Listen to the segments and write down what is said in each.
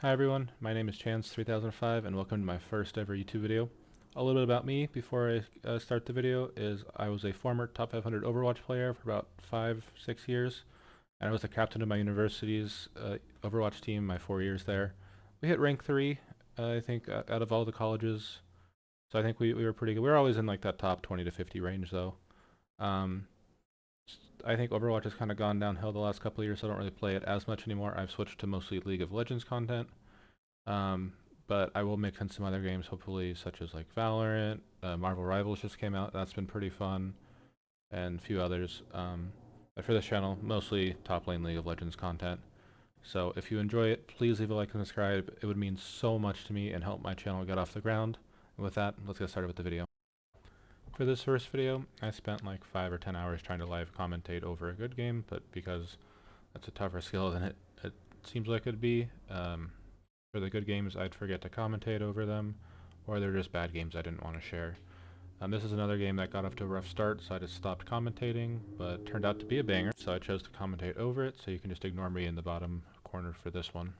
Hi everyone, my name is Chance3005 and welcome to my first ever YouTube video. A little bit about me before I start the video is I was a former top 500 Overwatch player for about 5-6 years, and I was the captain of my university's Overwatch team my 4 years there. We hit rank 3, I think, out of all the colleges, so I think we were pretty good. We were always in like that top 20 to 50 range though. Um, I think Overwatch has kind of gone downhill the last couple of years, so I don't really play it as much anymore. I've switched to mostly League of Legends content. But I will mix in some other games, hopefully, such as like Valorant, Marvel Rivals just came out. That's been pretty fun, and a few others. But for this channel, mostly top lane League of Legends content. So if you enjoy it, please leave a like and subscribe. It would mean so much to me and help my channel get off the ground. And with that, let's get started with the video. For this first video, I spent like 5 or 10 hours trying to live commentate over a good game, but because that's a tougher skill than it seems like it'd be, for the good games, I'd forget to commentate over them, or they're just bad games I didn't want to share. This is another game that got off to a rough start, so I just stopped commentating, but turned out to be a banger, so I chose to commentate over it, so you can just ignore me in the bottom corner for this one.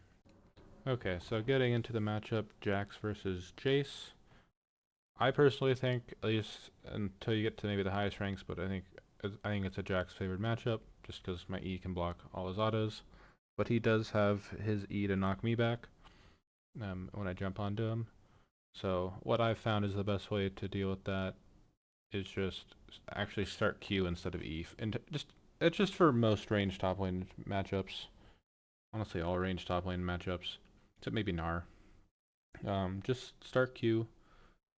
Okay, so getting into the matchup, JAX versus Jayce. I personally think, at least until you get to maybe the highest ranks, but I think it's a JAX favored matchup, just because my E can block all his autos. But he does have his E to knock me back when I jump onto him. So what I've found is the best way to deal with that is just actually start Q instead of E. And it's just for most range top lane matchups. Honestly, all range top lane matchups, except maybe Gnar. Just start Q,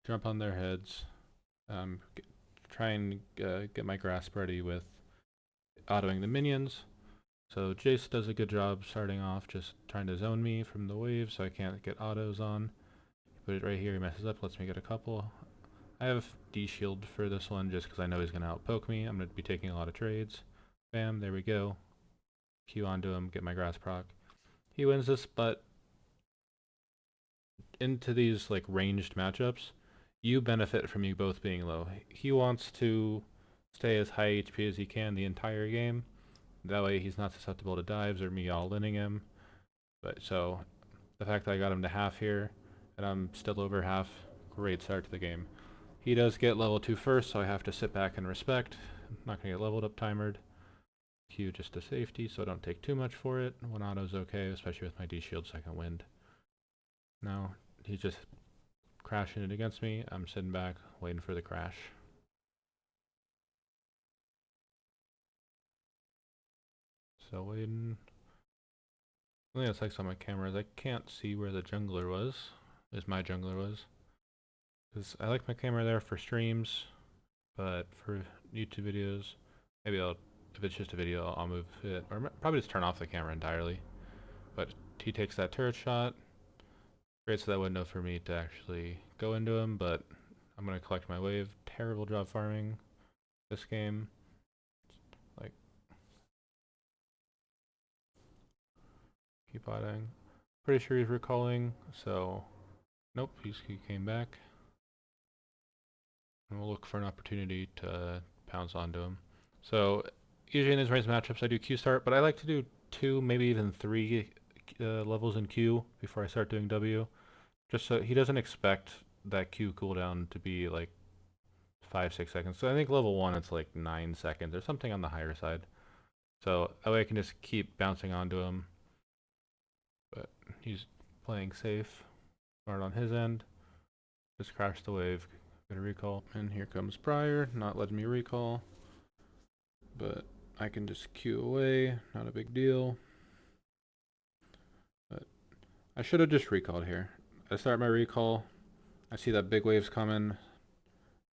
jump on their heads, try and get my grasp ready with autoing the minions. So Jayce does a good job starting off, just trying to zone me from the wave so I can't get autos on. Put it right here, he messes up, lets me get a couple. I have D-shield for this one just because I know he's going to outpoke me. I'm going to be taking a lot of trades. Bam, there we go. Q onto him, get my grass proc. He wins this, but into these like ranged matchups, you benefit from you both being low. He wants to stay as high HP as he can the entire game. That way he's not susceptible to dives or me all-inning him. But so the fact that I got him to half here, and I'm still over half, great start to the game. He does get level 2 first, so I have to sit back and respect. I'm not going to get leveled up timered. Q just to safety, so I don't take too much for it. One auto's okay, especially with my D-shield second wind. Now, he's just crashing it against me. I'm sitting back, waiting for the crash. So waiting. The thing that sucks on my camera is I can't see where the jungler was, my jungler was. Because I like my camera there for streams, but for YouTube videos, maybe if it's just a video, I'll move it, or probably just turn off the camera entirely. But he takes that turret shot, creates that window for me to actually go into him, but I'm going to collect my wave. Terrible job farming this game. Like, keep potting. Pretty sure he's recalling, so nope, he came back. And we'll look for an opportunity to pounce onto him. So usually in these range matchups I do Q start, but I like to do 2, maybe even 3 levels in Q before I start doing W. Just so he doesn't expect that Q cooldown to be like 5-6 seconds. So I think level 1 it's like 9 seconds or something on the higher side. So that way I can just keep bouncing onto him. But he's playing safe. Smart on his end. Just crashed the wave. Get a recall. And here comes Briar, not letting me recall. But I can just Q away, not a big deal. But I should have just recalled here. I start my recall, I see that big wave's coming,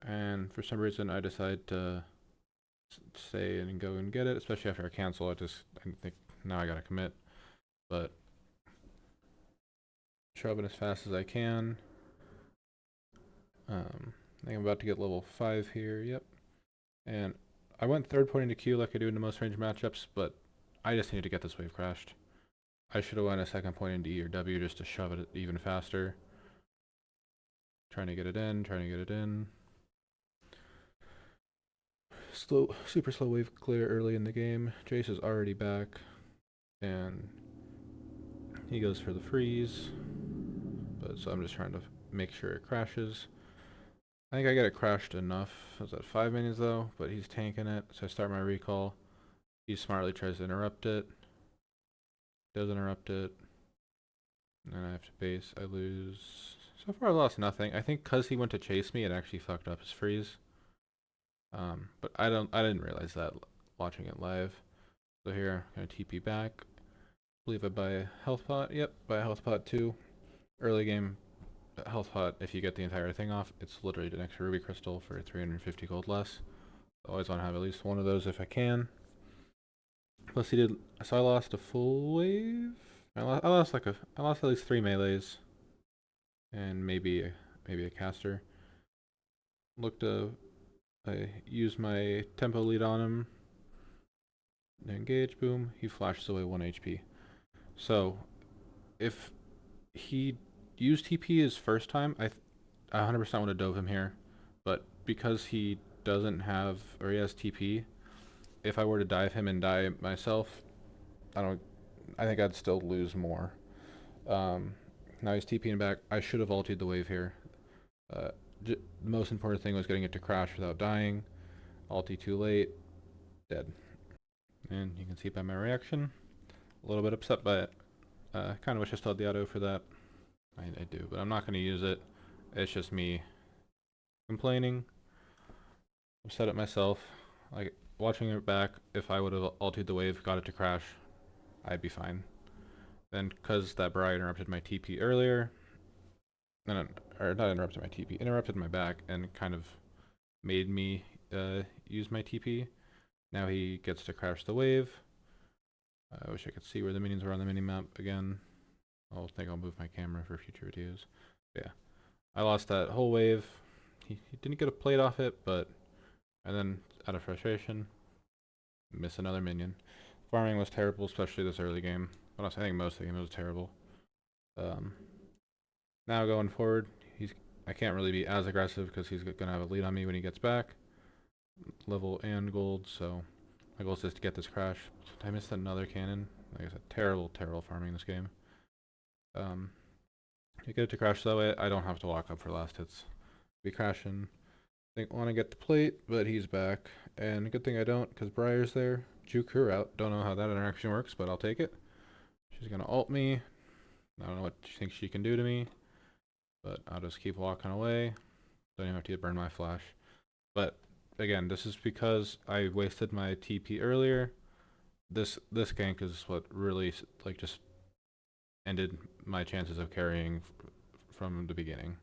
and for some reason I decide to stay and go and get it, especially after I cancel. I think now I gotta commit. But shove it as fast as I can. I think I'm about to get level 5 here, yep. And I went third point into Q like I do in the most range matchups, but I just needed to get this wave crashed. I should have went a second point into E or W just to shove it even faster. Trying to get it in. Super slow wave clear early in the game. Jayce is already back, and He goes for the freeze, but so I'm just trying to make sure it crashes. I think I get it crashed enough. I was at 5 minions though, but he's tanking it, so I start my recall. He smartly tries to interrupt it. Does interrupt it. And then I have to base. I lose. So far I lost nothing. I think because he went to chase me, it actually fucked up his freeze. But I didn't realize that watching it live. So here, I'm gonna TP back. I believe I buy a health pot. Yep, buy a health pot too. Early game health pot, if you get the entire thing off, it's literally an extra ruby crystal for 350 gold less. Always want to have at least one of those if I can. Plus he did, so I lost a full wave. I lost at least 3 melees. And maybe a caster. I used my tempo lead on him. Engage, boom, he flashes away 1 HP. So, if he used TP his first time, I 100% would have dove him here. But because he doesn't have, or he has TP, if I were to dive him and die myself, I think I'd still lose more. Now he's TPing back. I should have ultied the wave here. The most important thing was getting it to crash without dying. Ulti too late. Dead. And you can see by my reaction, a little bit upset by it. Kind of wish I still had the auto for that. I do, but I'm not going to use it. It's just me complaining. Upset at myself. Like, watching it back, if I would have ultied the wave, got it to crash, I'd be fine. Then, because that Briar interrupted my TP earlier, or not interrupted my TP, interrupted my back and kind of made me use my TP. Now he gets to crash the wave. I wish I could see where the minions were on the minimap again. I think I'll move my camera for future videos. But yeah, I lost that whole wave. He didn't get a plate off it, and then out of frustration, miss another minion. Farming was terrible, especially this early game. But I think most of the game was terrible. Now going forward, I can't really be as aggressive because he's gonna have a lead on me when he gets back, level and gold. So my goal is just to get this crash. Did I miss another cannon? Like I said, terrible farming this game. You get it to crash that way. I don't have to walk up for last hits. Be crashing. I want to get the plate, but he's back. And good thing I don't, because Briar's there. Juke her out. Don't know how that interaction works, but I'll take it. She's gonna ult me. I don't know what she thinks she can do to me, but I'll just keep walking away. Don't even have to burn my flash. But again, this is because I wasted my TP earlier. This gank is what really just ended my chances of carrying from the beginning.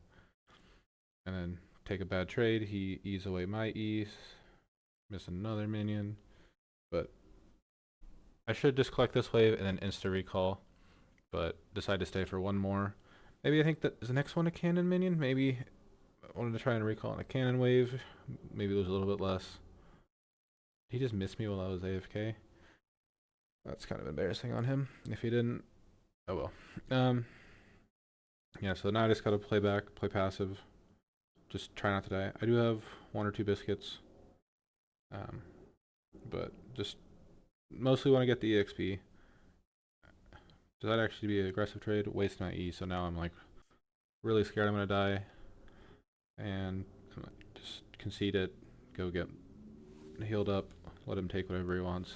And then take a bad trade. He E's away my E. Miss another minion. But I should just collect this wave and then insta recall. But decide to stay for one more. Maybe I think that is the next one a cannon minion. Maybe I wanted to try and recall on a cannon wave. Maybe lose a little bit less. He just missed me while I was AFK. That's kind of embarrassing on him. If he didn't, oh well. Yeah, so now I just gotta play back, play passive. Just try not to die. I do have 1 or 2 biscuits. But just mostly want to get the EXP. Does that actually be an aggressive trade? Waste my E, so now I'm like really scared I'm gonna die. And just concede it, go get healed up, let him take whatever he wants.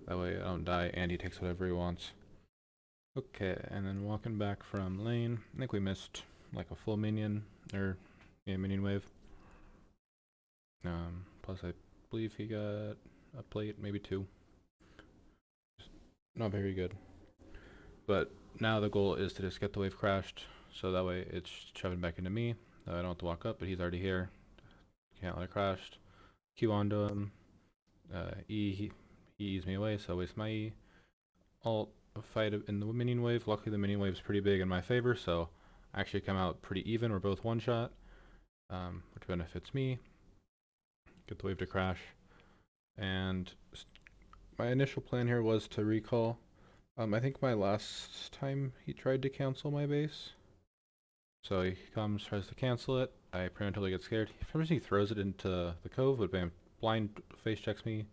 That way I don't die and he takes whatever he wants. Okay, and then walking back from lane, I think we missed like a full minion, or yeah, minion wave. Plus I believe he got a plate, maybe 2. Just not very good. But now the goal is to just get the wave crashed, so that way it's shoving back into me. I don't have to walk up, but he's already here. Can't let it crash. Q onto him. He E's me away, so I waste my E. Alt fight in the minion wave. Luckily the minion wave's pretty big in my favor, so I actually come out pretty even. We're both one shot, which benefits me. Get the wave to crash. And my initial plan here was to recall. I think my last time he tried to cancel my base. So he comes, tries to cancel it. I preemptively get scared. For some reason he throws it into the cove, but bam, blind face checks me.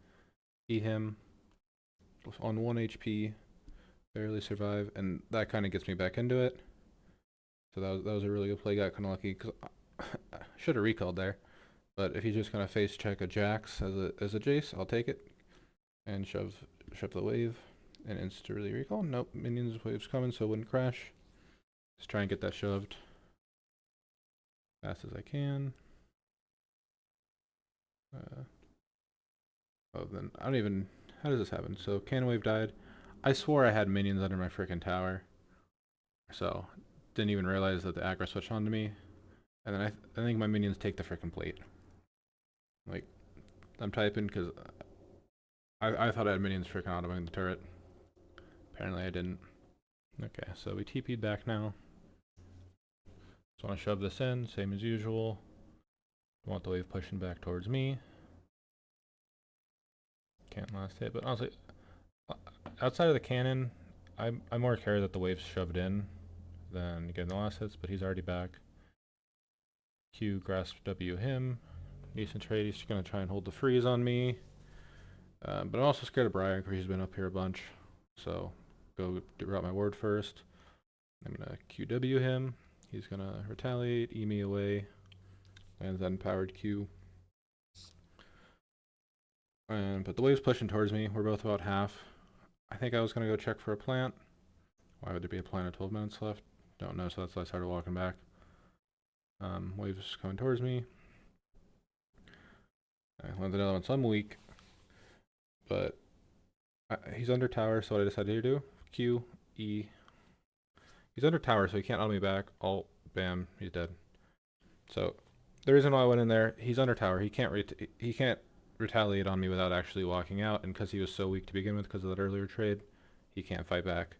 Eat him on 1 HP. Barely survive, and that kind of gets me back into it. So that was a really good play. Got kind of lucky because I should have recalled there. But if he's just gonna face check a JAX as a Jayce, I'll take it and shove the wave and instantly recall. Nope, minions wave's coming, so it wouldn't crash. Just try and get that shoved fast as I can. Oh, then I don't even. How does this happen? So cannon wave died. I swore I had minions under my freaking tower, so didn't even realize that the aggro switched onto me. And then I think my minions take the freaking plate. Like, I'm typing because I thought I had minions freaking automating the turret. Apparently I didn't. Okay, so we TP'd back now. Just want to shove this in, same as usual. Don't want the wave pushing back towards me. Can't last hit, but honestly, outside of the cannon, I more care that the wave's shoved in than getting the last hits, but he's already back. Q grasp W him. Decent trade, he's gonna try and hold the freeze on me. But I'm also scared of Briar because he's been up here a bunch. So go route my ward first. I'm gonna QW him. He's gonna retaliate, E me away, lands that empowered Q. But the wave's pushing towards me. We're both about half. I think I was gonna go check for a plant. Why would there be a plant at 12 minutes left? Don't know, so that's why I started walking back. Wave's coming towards me. I landed another one, so I'm weak. But he's under tower, so what I decided to do, Q, E. He's under tower, so he can't auto me back. Alt, bam, he's dead. So the reason why I went in there, he's under tower. He can't retaliate on me without actually walking out, and because he was so weak to begin with because of that earlier trade, he can't fight back.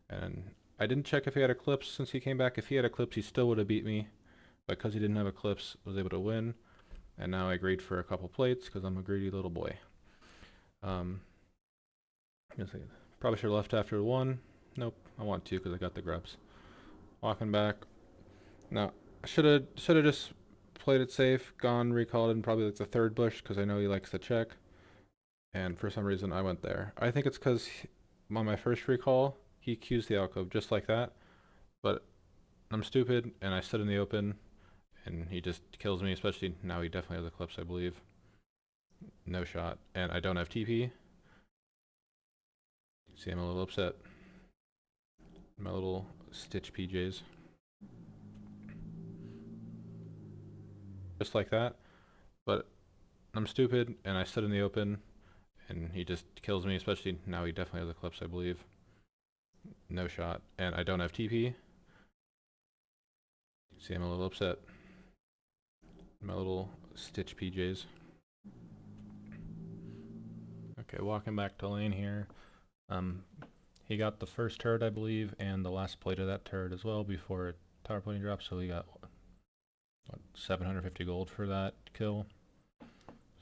And I didn't check if he had Eclipse since he came back. If he had Eclipse, he still would have beat me, but because he didn't have Eclipse, I was able to win. And now I agreed for a couple plates because I'm a greedy little boy. Probably should have left after one. Nope, I want to because I got the grubs. Walking back. Now, I should have just played it safe, gone, recalled in probably like the third bush because I know he likes to check. And for some reason, I went there. I think it's because on my first recall, he Q's the alcove just like that. But I'm stupid and I stood in the open and he just kills me, especially now he definitely has Eclipse, I believe. No shot. And I don't have TP. See, I'm a little upset. My little Stitch PJs. Just like that. But I'm stupid and I stood in the open and he just kills me, especially now he definitely has Eclipse, I believe. No shot. And I don't have TP. See, I'm a little upset. My little Stitch PJs. Okay, walking back to lane here. He got the first turret, I believe, and the last plate of that turret as well before tower plating dropped, so he got what, 750 gold for that kill.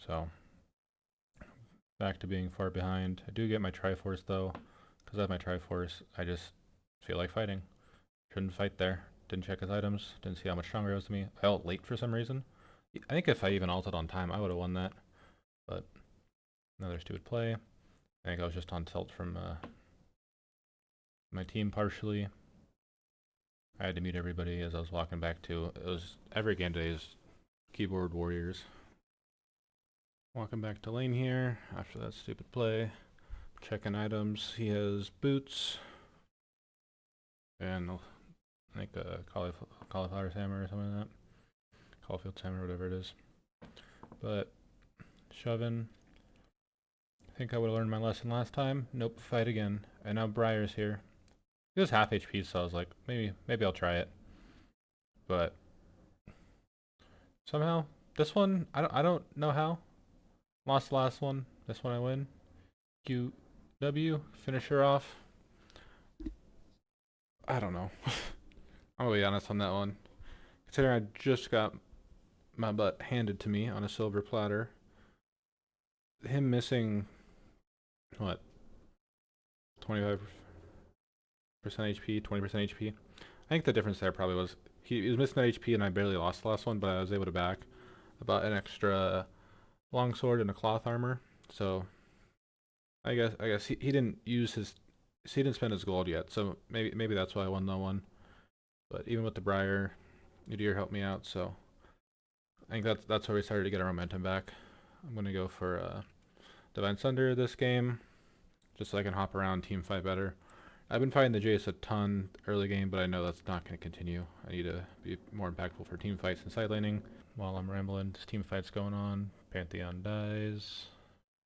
So, back to being far behind. I do get my Triforce though. Because I have my Triforce, I just feel like fighting. Shouldn't fight there. Didn't check his items. Didn't see how much stronger he was to me. I ult late for some reason. I think if I even ulted on time, I would have won that. But another stupid play. I think I was just on tilt from my team partially. I had to mute everybody as I was walking back to. It was every game today is keyboard warriors. Walking back to lane here after that stupid play. Checking items. He has boots. And I think a cauliflower hammer or something like that. Caulfield hammer, whatever it is. But shoving. I think I would have learned my lesson last time. Nope, fight again. And now Briar's here. He was half HP, so I was like, maybe I'll try it. But somehow this one, I don't know how. Lost the last one. This one I win. QW, finish her off. I don't know. I'm gonna be honest on that one. Considering I just got my butt handed to me on a silver platter. Him missing what? 25% HP, 20% HP. I think the difference there probably was he was missing that HP and I barely lost the last one, but I was able to back about an extra longsword and a cloth armor. So I guess he didn't use his he didn't spend his gold yet, so maybe that's why I won that one. But even with the Briar, Udyr helped me out, so I think that's where we started to get our momentum back. I'm gonna go for Divine Sunder this game, just so I can hop around, team fight better. I've been fighting the Jayce a ton early game, but I know that's not going to continue. I need to be more impactful for team fights and side laning. While I'm rambling, this team fight's going on. Pantheon dies.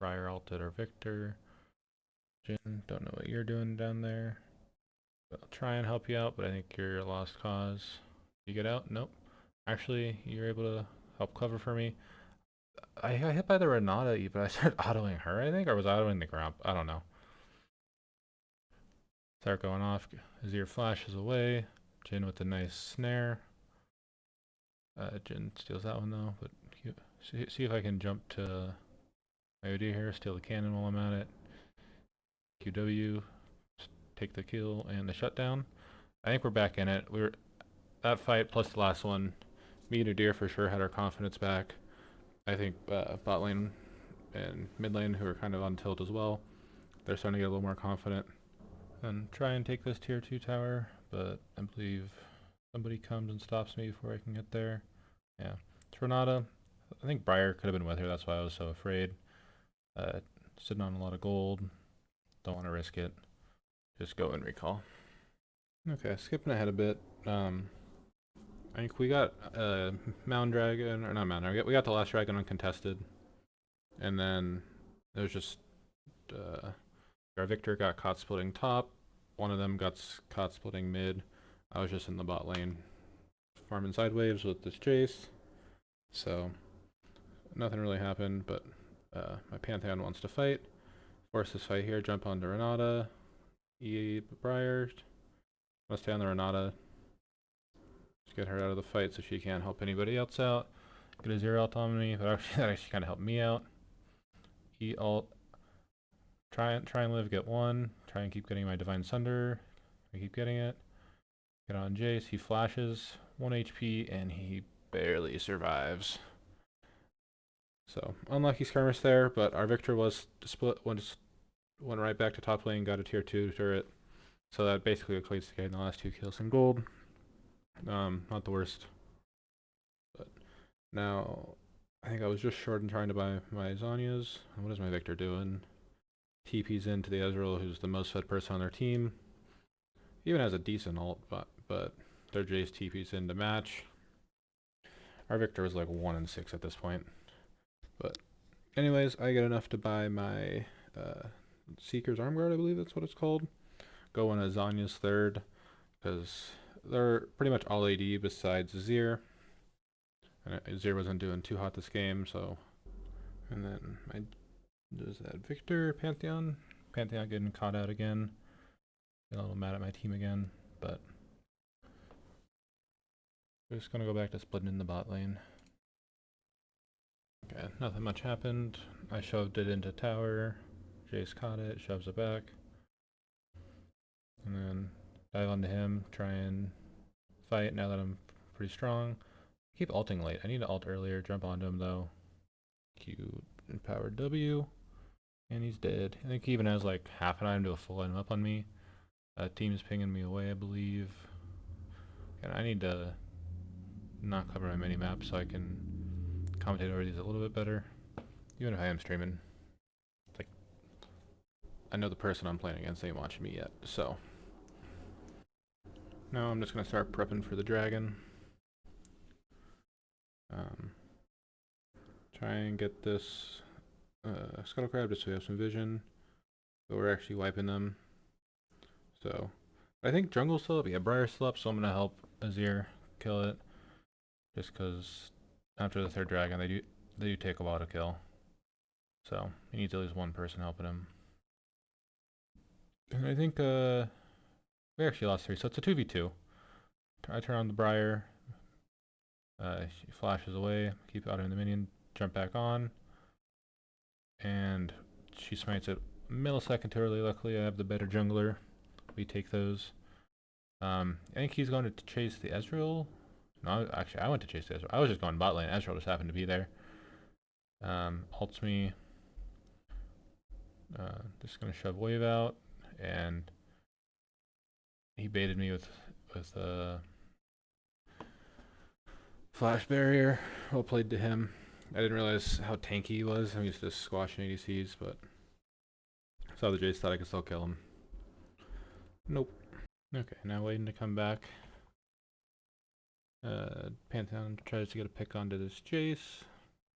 Briar ulted our Victor. Jin, don't know what you're doing down there. I'll try and help you out, but I think you're a lost cause. You get out? Nope. Actually, you're able to help cover for me. I got hit by the Renata, but I started autoing her, I think, or was autoing the Grump? I don't know. Start going off. Azir flashes away. Jin with a nice snare. Jin steals that one though, but see if I can jump to my OD here, steal the cannon while I'm at it. QW, take the kill and the shutdown. I think we're back in it. We were that fight plus the last one. Me and Udyr for sure had our confidence back. I think bot lane and mid lane, who are kind of on tilt as well, they're starting to get a little more confident. And try and take this tier 2 tower, but I believe somebody comes and stops me before I can get there. Yeah, it's Renata. I think Briar could have been with her, that's why I was so afraid. Sitting on a lot of gold, don't want to risk it. Just go and recall. Okay, skipping ahead a bit. I think we got Mound Dragon, or not Mound Dragon, we got the last dragon uncontested. And then there's just our Victor got caught splitting top. One of them got caught splitting mid. I was just in the bot lane farming side waves with this Jayce. So nothing really happened, but my Pantheon wants to fight. Force this fight here, jump onto Renata. Briar. Let's stay on the Renata. Just get her out of the fight so she can't help anybody else out. Get a 0 ult on me, but actually that actually kind of helped me out. E ult. Try and live, get one. Try and keep getting my Divine Sunder. I keep getting it. Get on Jayce. He flashes 1 HP and he barely survives. So unlucky skirmish there, but our Victor was split. Went right back to top lane. Got a tier 2 turret. So that basically equates to getting the last 2 kills in gold. Not the worst. But now I think I was just short in trying to buy my Zhonya's. What is my Victor doing? TP's into the Ezreal, who's the most fed person on their team. He even has a decent ult, but their Jayce TP's in to match. Our Victor was like 1 and 6 at this point. But anyways, I get enough to buy my Seeker's Armguard, I believe that's what it's called. Go in a Zhonya's third, because they're pretty much all AD besides Azir. And Azir wasn't doing too hot this game, so. And then my does that Victor, Pantheon getting caught out again. Get a little mad at my team again, but we're just gonna go back to splitting in the bot lane. Okay, nothing much happened. I shoved it into tower. Jayce caught it, shoves it back. And then dive onto him, try and fight now that I'm pretty strong. Keep ulting late. I need to ult earlier, jump onto him though. Q and power W. And he's dead. I think he even has like half an item to a full item up on me. Team's pinging me away, I believe. And I need to not cover my mini-map so I can commentate over these a little bit better. Even if I am streaming. It's like, I know the person I'm playing against ain't watching me yet, so. Now I'm just going to start prepping for the dragon. Try and get this Scuttle Crab just so we have some vision. But we're actually wiping them. So I think jungle's still up. Yeah, Briar's still up, so I'm gonna help Azir kill it. Just because after the third dragon they do take a while to kill. So he needs at least one person helping him. And I think we actually lost 3, so it's a 2v2. I turn on the Briar. She flashes away, keep out in the minion, jump back on. And she smites it a millisecond too early. Luckily I have the better jungler. We take those. I think he's going to chase the Ezreal. No, actually I went to chase the Ezreal. I was just going bot lane. Ezreal just happened to be there. Ults me. Just gonna shove wave out and He baited me with flash barrier. Well played to him. I didn't realize how tanky he was. I'm used to squashing ADCs, but saw the Jayce, thought I could still kill him. Nope. Okay, now waiting to come back. Pantheon tries to get a pick onto this Jayce.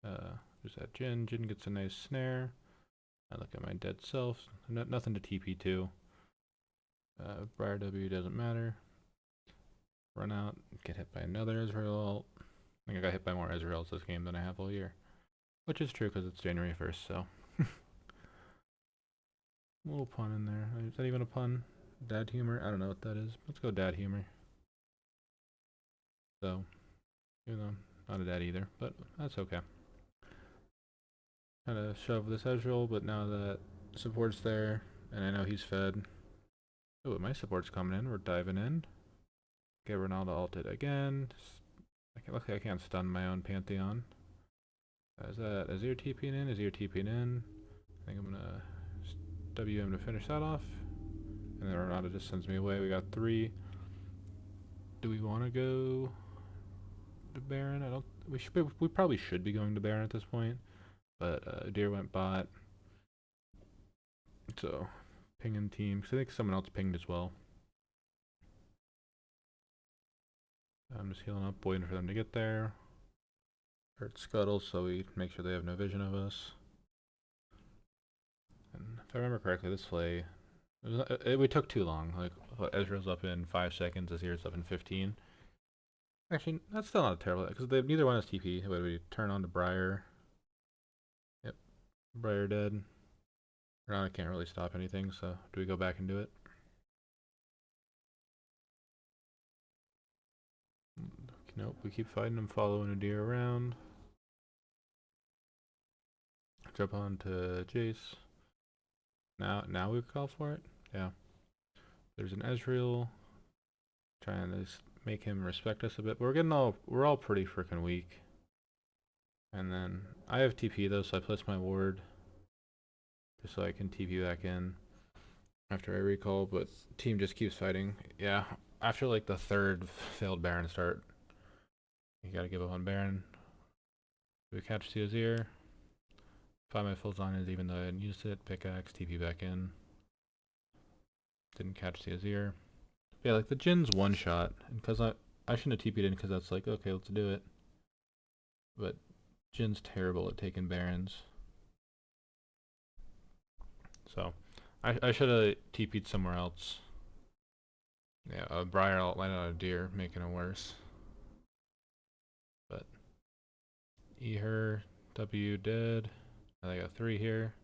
There's that Jhin. Jhin gets a nice snare. I look at my dead self. Nothing to TP to. Briar W doesn't matter. Run out, get hit by another Ezreal ult. I think I got hit by more Ezreals this game than I have all year. Which is true because it's January 1st, so. Little pun in there. Is that even a pun? Dad humor? I don't know what that is. Let's go dad humor. So, even though I'm not a dad either, but that's okay. Kind of shove this Ezreal, but now that support's there, and I know he's fed. Oh, my support's coming in. We're diving in. Get Ronaldo ulted again. Luckily I can't stun my own Pantheon. Is that Azir TPing in? Azir TPing in. I think I'm gonna WM to finish that off. And then Ronaldo just sends me away. We got 3. Do we want to go to Baron? I don't. We probably should be going to Baron at this point. But Deer went bot. So pinging team. Because I think someone else pinged as well. I'm just healing up, waiting for them to get there. Hurt Scuttle, so we make sure they have no vision of us. And if I remember correctly, this play, we took too long. Like, Ezreal's up in 5 seconds, Azir's up in 15. Actually, that's still not terrible, because neither one has TP. What do we turn on to Briar? Yep, Briar dead. Now I can't really stop anything, so do we go back and do it? Nope, we keep fighting him, following a deer around. Jump on to Jayce. Now we call for it? Yeah. There's an Ezreal. Trying to make him respect us a bit. But we're all pretty freaking weak. And then I have TP though, so I place my ward just so I can TP back in after I recall, but team just keeps fighting. Yeah, after like the 3rd failed Baron start, you gotta give up on Baron. We catch the Azir. Find my full Zonias even though I didn't use it. Pickaxe, TP back in. Didn't catch the Azir. Yeah, like the Jin's one shot, and because I shouldn't have TP'd in because that's like, okay, let's do it. But Jin's terrible at taking Barons. So I should have TP'd somewhere else. Yeah, Briar ult landed on a deer, making it worse. But E her, W dead. I got 3 here.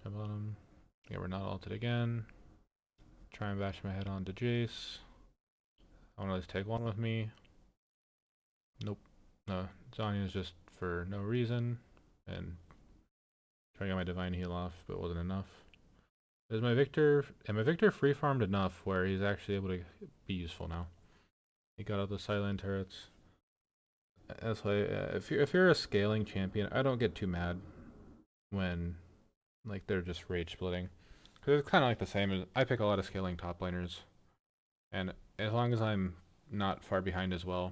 Jump on him. Yeah, we're not ulted again. Try and bash my head onto Jayce. I want to at least take one with me. Nope. No, Zhonya's just for no reason. And trying to get my divine heal off, but it wasn't enough. Is my Victor free farmed enough where he's actually able to be useful now? He got out the silent turrets. That's why if you're a scaling champion, I don't get too mad when like they're just rage splitting, because it's kind of like the same as I pick a lot of scaling top laners, and as long as I'm not far behind as well,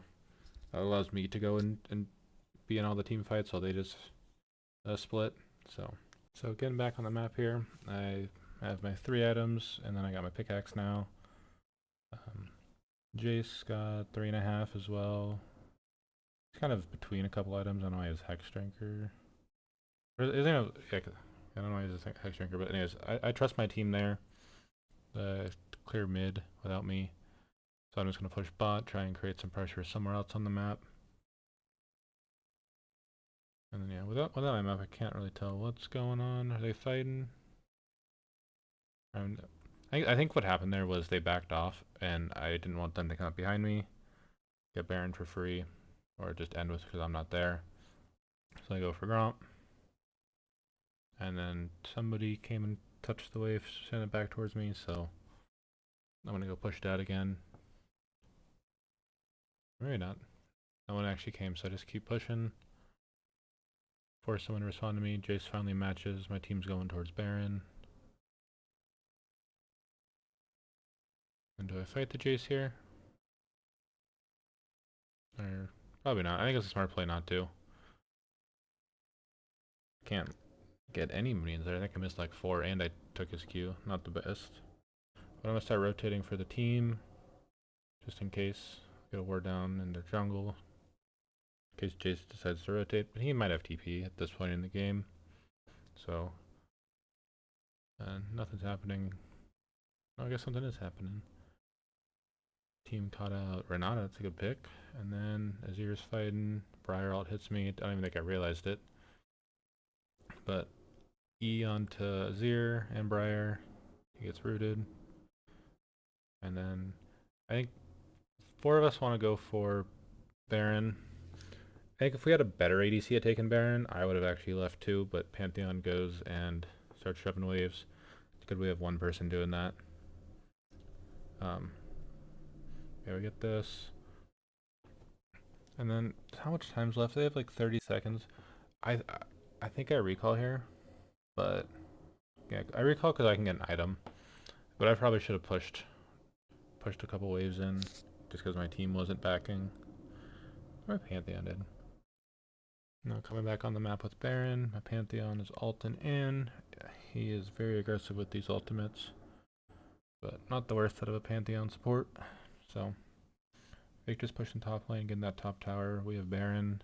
that allows me to go and be in all the team fights while they just split. So getting back on the map here, I have my 3 items, and then I got my pickaxe now. Jayce got 3.5 as well. It's kind of between a couple items. I don't know why he has Hex Drinker. I don't know why he has Hex Drinker, but anyways, I trust my team there. Clear mid without me. So I'm just going to push bot, try and create some pressure somewhere else on the map. And then yeah, without my map, I can't really tell what's going on. Are they fighting? I think what happened there was they backed off, and I didn't want them to come up behind me, get Baron for free, or just end with because I'm not there. So I go for Gromp. And then somebody came and touched the wave, sent it back towards me, so I'm gonna go push that again. Maybe not. No one actually came, so I just keep pushing. Force someone to respond to me. Jayce finally matches. My team's going towards Baron. And do I fight the Jayce here? Or probably not. I think it's a smart play not to. Can't get any minions there. I think I missed like 4 and I took his Q. Not the best. But I'm gonna start rotating for the team. Just in case. Get a ward down in their jungle. In case Jayce decides to rotate. But he might have TP at this point in the game. So nothing's happening. Oh, I guess something is happening. Team caught out Renata, that's a good pick. And then Azir's fighting. Briar ult hits me. I don't even think I realized it. But E onto Azir and Briar. He gets rooted. And then I think 4 of us want to go for Baron. I think if we had a better ADC had taken Baron, I would have actually left too, but Pantheon goes and starts shoving waves. It's good we have one person doing that. Yeah, we get this. And then how much time's left? They have like 30 seconds. I think I recall here, but yeah, I recall because I can get an item. But I probably should have pushed a couple waves in just because my team wasn't backing. Or Pantheon did. Now coming back on the map with Baron, my Pantheon is ulting in. He is very aggressive with these ultimates, but not the worst out of a Pantheon support. So Victor's pushing top lane, getting that top tower. We have Baron.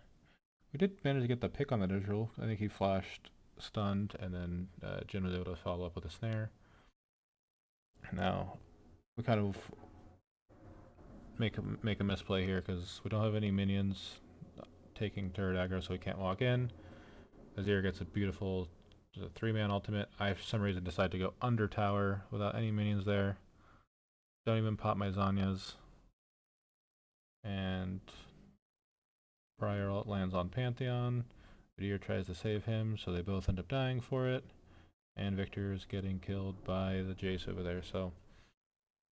We did manage to get the pick on the neutral. I think he flashed, stunned, and then Jin was able to follow up with a snare. Now we kind of make a misplay here because we don't have any minions taking turret aggro, so we can't walk in. Azir gets a beautiful 3-man ultimate. I, for some reason, decide to go under tower without any minions there. Don't even pop my Zanyas. And Briar ult lands on Pantheon. Vidir tries to save him, so they both end up dying for it. And Victor is getting killed by the Jayce over there, so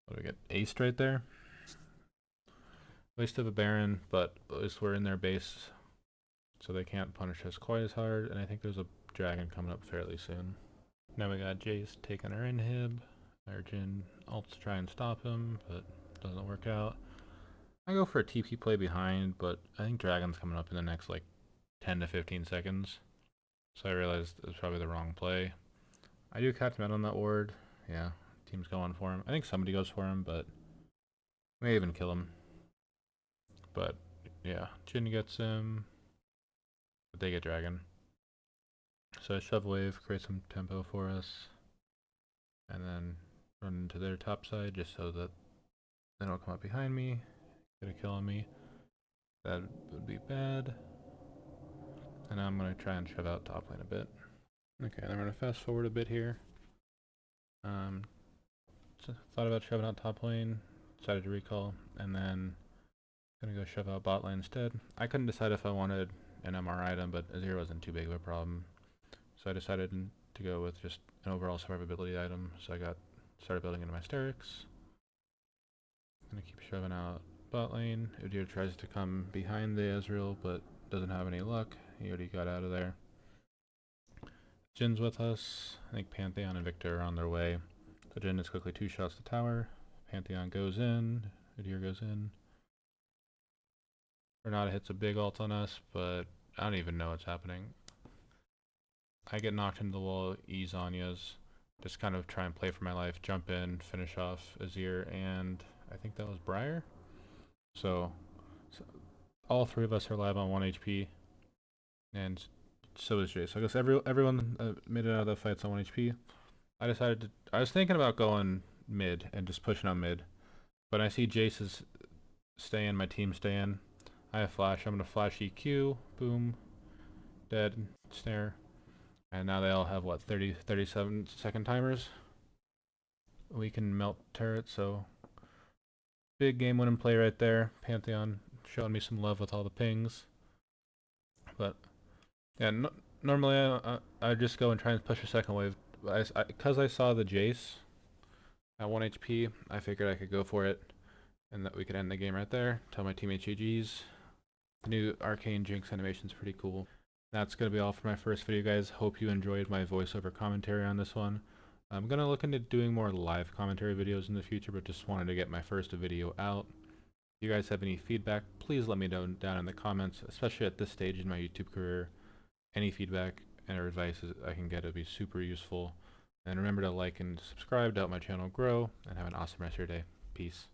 what do we get? Aced right there. Waste of a Baron, but at least we're in their base, so they can't punish us quite as hard, and I think there's a dragon coming up fairly soon. Now we got Jayce taking our inhib. Our Jin ults to try and stop him, but doesn't work out. I go for a TP play behind, but I think dragon's coming up in the next like 10 to 15 seconds. So I realized it was probably the wrong play. I do catch him out on that ward. Yeah, team's going for him. I think somebody goes for him, but may even kill him. But yeah, Jin gets him, but they get dragon. So I shove wave, create some tempo for us, and then run into their top side just so that they don't come up behind me, get a kill on me. That would be bad. And now I'm going to try and shove out top lane a bit. Okay, then we're going to fast forward a bit here. So thought about shoving out top lane, decided to recall, and then gonna go shove out bot lane instead. I couldn't decide if I wanted an MR item, but Azir wasn't too big of a problem. So I decided to go with just an overall survivability item. So I started building into my Sterix. Gonna keep shoving out bot lane. Udyr tries to come behind the Ezreal, but doesn't have any luck. He already got out of there. Jin's with us. I think Pantheon and Victor are on their way. So Jin is quickly 2 shots to tower. Pantheon goes in. Udyr goes in. Renata hits a big ult on us, but I don't even know what's happening. I get knocked into the wall, E Zanyas, just kind of try and play for my life, jump in, finish off Azir, and I think that was Briar. So all 3 of us are live on 1 HP, and so is Jayce. So I guess everyone made it out of the fights on 1 HP. I was thinking about going mid and just pushing on mid, but I see Jayce's staying, my team staying. I have flash. I'm going to flash EQ. Boom. Dead. Snare. And now they all have, what, 37 second timers? We can melt turrets, so big game winning play right there. Pantheon showing me some love with all the pings. But, yeah, normally I just go and try and push a second wave. Because I saw the Jayce at 1 HP, I figured I could go for it. And that we could end the game right there. Tell my teammates GG's. The new Arcane Jinx animation is pretty cool. That's going to be all for my first video, guys. Hope you enjoyed my voiceover commentary on this one. I'm gonna look into doing more live commentary videos in the future, but just wanted to get my first video out. If you guys have any feedback, please let me know down in the comments, especially at this stage in my YouTube career. Any feedback and advice I can get would be super useful. And remember to like and subscribe to help my channel grow, and have an awesome rest of your day. Peace.